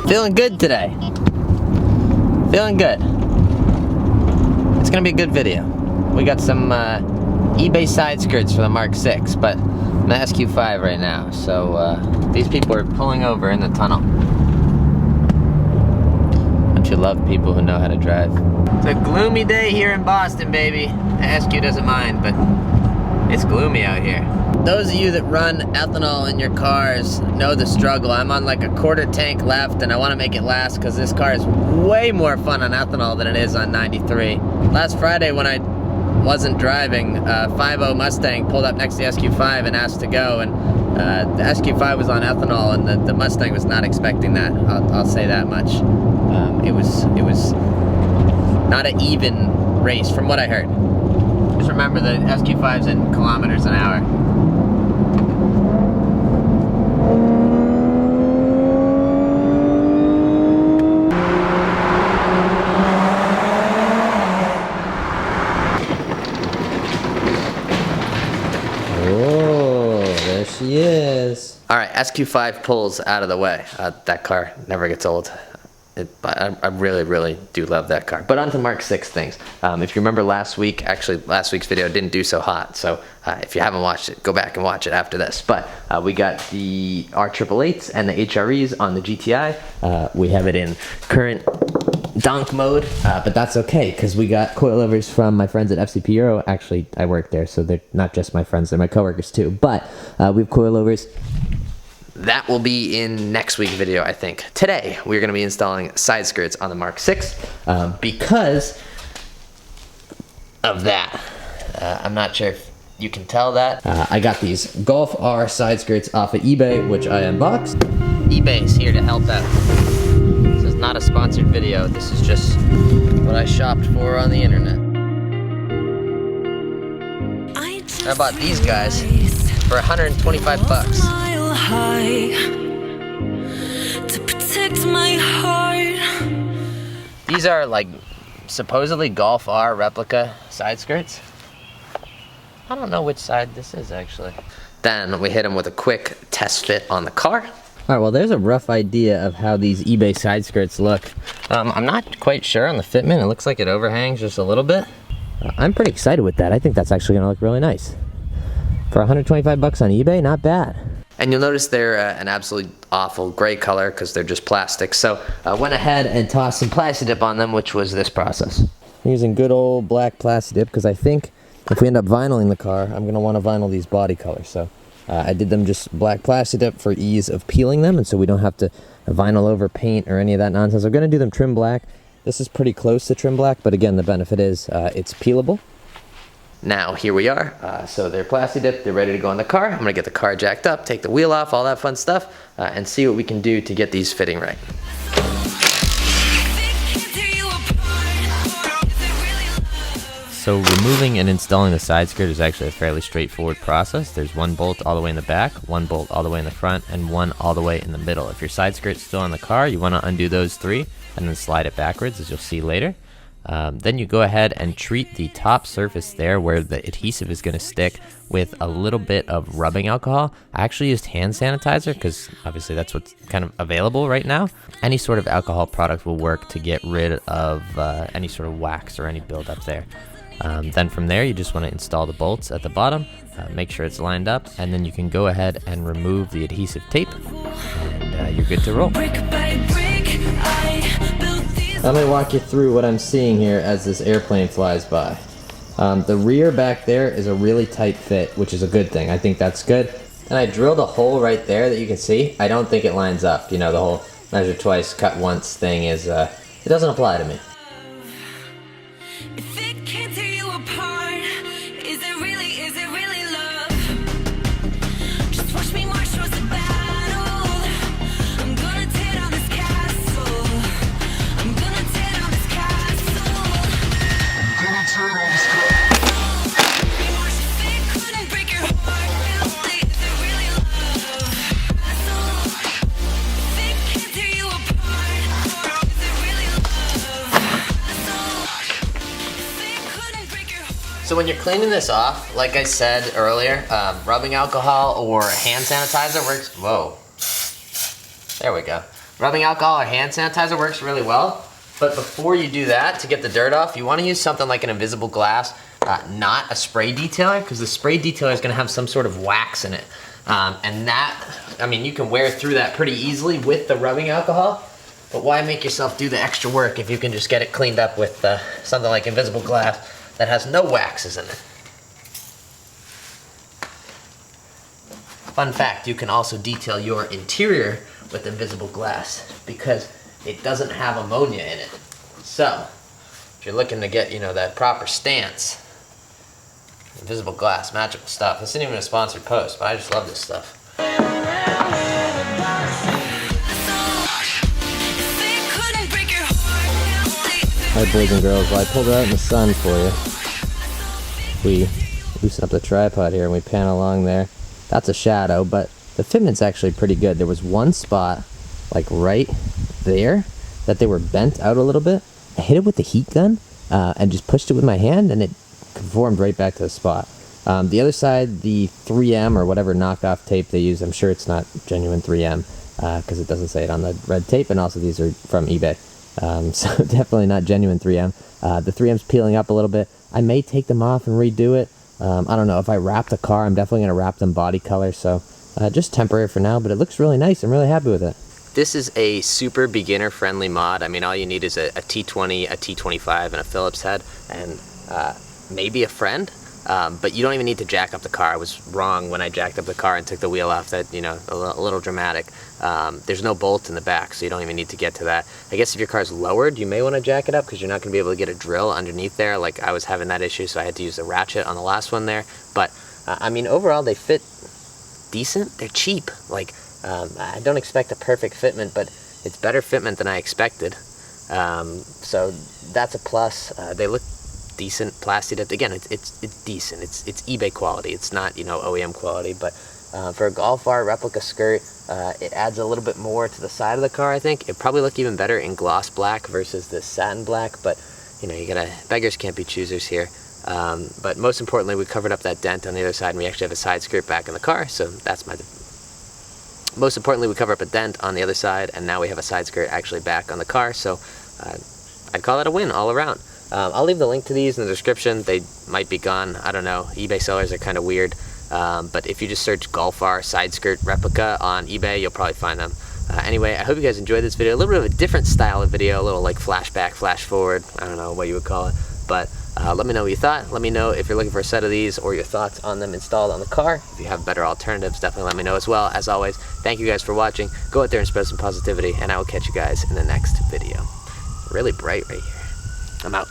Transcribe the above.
Feeling good today. Feeling good. It's gonna be a good video. We got some eBay side skirts for the Mark 6, but I'm the SQ5 right now, so these people are pulling over in the tunnel. Don't you love people who know how to drive? It's a gloomy day here in Boston, baby. The SQ doesn't mind, but it's gloomy out here. Those of you that run ethanol in your cars know the struggle. I'm on like a quarter tank left, and I want to make it last because this car is way more fun on ethanol than it is on 93. Last Friday when I wasn't driving, 5.0 Mustang pulled up next to the SQ5 and asked to go, and the SQ5 was on ethanol, and the Mustang was not expecting that. I'll say that much. It was not an even race from what I heard. Just remember the SQ5's in kilometers an hour. She is. All right, SQ5 pulls out of the way. That car never gets old. I really, really do love that car. But on to Mark 6 things. If you remember last week, actually last week's video didn't do so hot. So if you haven't watched it, go back and watch it after this. But we got the R888s and the HREs on the GTI. We have it in current donk mode, but that's okay because we got coilovers from my friends at FCP Euro. Actually, I work there, so they're not just my friends, they're my coworkers too. But we have coilovers. That will be in next week's video, I think. Today, we're going to be installing side skirts on the Mark 6 because of that. I'm not sure if you can tell that. I got these Golf R side skirts off of eBay, which I unboxed. eBay's here to help out. This is not a sponsored video. This is just what I shopped for on the internet. I bought these guys for 125 bucks. To protect my heart. These are like supposedly Golf R replica side skirts. I don't know which side this is actually. Then we hit them with a quick test fit on the car. All right, well there's a rough idea of how these eBay side skirts look. I'm not quite sure on the fitment. It looks like it overhangs just a little bit. I'm pretty excited with that. I think that's actually gonna look really nice. For 125 bucks on eBay, not bad. And you'll notice they're an absolutely awful gray color because they're just plastic. So I went ahead and tossed some Plasti Dip on them, which was this process. I'm using good old black Plasti Dip because I think if we end up vinyling the car, I'm going to want to vinyl these body colors. So I did them just black Plasti Dip for ease of peeling them, and so we don't have to vinyl over paint or any of that nonsense. I'm going to do them trim black. This is pretty close to trim black, but again, the benefit is it's peelable. Now, here we are. So they're Plasti Dip, they're ready to go in the car. I'm gonna get the car jacked up, take the wheel off, all that fun stuff, and see what we can do to get these fitting right. So removing and installing the side skirt is actually a fairly straightforward process. There's one bolt all the way in the back, one bolt all the way in the front, and one all the way in the middle. If your side skirt's still on the car, you wanna undo those three and then slide it backwards, as you'll see later. Then you go ahead and treat the top surface there where the adhesive is going to stick with a little bit of rubbing alcohol. I actually used hand sanitizer because obviously that's what's kind of available right now. Any sort of alcohol product will work to get rid of any sort of wax or any buildup there. Then from there you just want to install the bolts at the bottom, make sure it's lined up, and then you can go ahead and remove the adhesive tape and you're good to roll. Let me walk you through what I'm seeing here as this airplane flies by. The rear back there is a really tight fit, which is a good thing. I think that's good. And I drilled a hole right there that you can see. I don't think it lines up. You know, the whole measure twice, cut once thing is, it doesn't apply to me. So when you're cleaning this off, like I said earlier, rubbing alcohol or hand sanitizer works, whoa. There we go. Rubbing alcohol or hand sanitizer works really well. But before you do that, to get the dirt off, you want to use something like an invisible glass, not a spray detailer, because the spray detailer is going to have some sort of wax in it. And that, I mean, you can wear through that pretty easily with the rubbing alcohol, but why make yourself do the extra work if you can just get it cleaned up with something like invisible glass that has no waxes in it. Fun fact, you can also detail your interior with invisible glass because it doesn't have ammonia in it. So, if you're looking to get, you know, that proper stance, invisible glass, magical stuff. This isn't even a sponsored post, but I just love this stuff. Alright, boys and girls, well, I pulled it out in the sun for you. We loosen up the tripod here and we pan along there. That's a shadow, but the fitment's actually pretty good. There was one spot, like right there, that they were bent out a little bit. I hit it with the heat gun and just pushed it with my hand, and it conformed right back to the spot. The other side, the 3M or whatever knockoff tape they use, I'm sure it's not genuine 3M because it doesn't say it on the red tape, and also these are from eBay. So definitely not genuine 3M. The 3M's peeling up a little bit. I may take them off and redo it. I don't know. If I wrap the car, I'm definitely going to wrap them body color. So just temporary for now, but it looks really nice. I'm really happy with it. This is a super beginner-friendly mod. I mean, all you need is a T20, a T25, and a Phillips head, and maybe a friend. But you don't even need to jack up the car. I was wrong when I jacked up the car and took the wheel off. That, you know, a little dramatic. There's no bolt in the back, so you don't even need to get to that. I guess if your car's lowered, you may want to jack it up because you're not going to be able to get a drill underneath there. Like I was having that issue, so I had to use the ratchet on the last one there. But I mean, overall, they fit decent. They're cheap. Like I don't expect a perfect fitment, but it's better fitment than I expected. So that's a plus. They look decent, plastic. Again, it's decent. It's eBay quality. It's not, you know, OEM quality. But for a Golf R replica skirt, it adds a little bit more to the side of the car. I think it probably look even better in gloss black versus this satin black. But you know, beggars can't be choosers here. But most importantly, we covered up that dent on the other side, and we actually have a side skirt back in the car. So that's most importantly, we cover up a dent on the other side, and now we have a side skirt actually back on the car. So I'd call that a win all around. I'll leave the link to these in the description. They might be gone. I don't know. eBay sellers are kind of weird. But if you just search Golf R side skirt replica on eBay, you'll probably find them. Anyway, I hope you guys enjoyed this video. A little bit of a different style of video, a little like flashback, flash forward. I don't know what you would call it. But let me know what you thought. Let me know if you're looking for a set of these or your thoughts on them installed on the car. If you have better alternatives, definitely let me know as well. As always, thank you guys for watching. Go out there and spread some positivity, and I will catch you guys in the next video. Really bright right here. I'm out.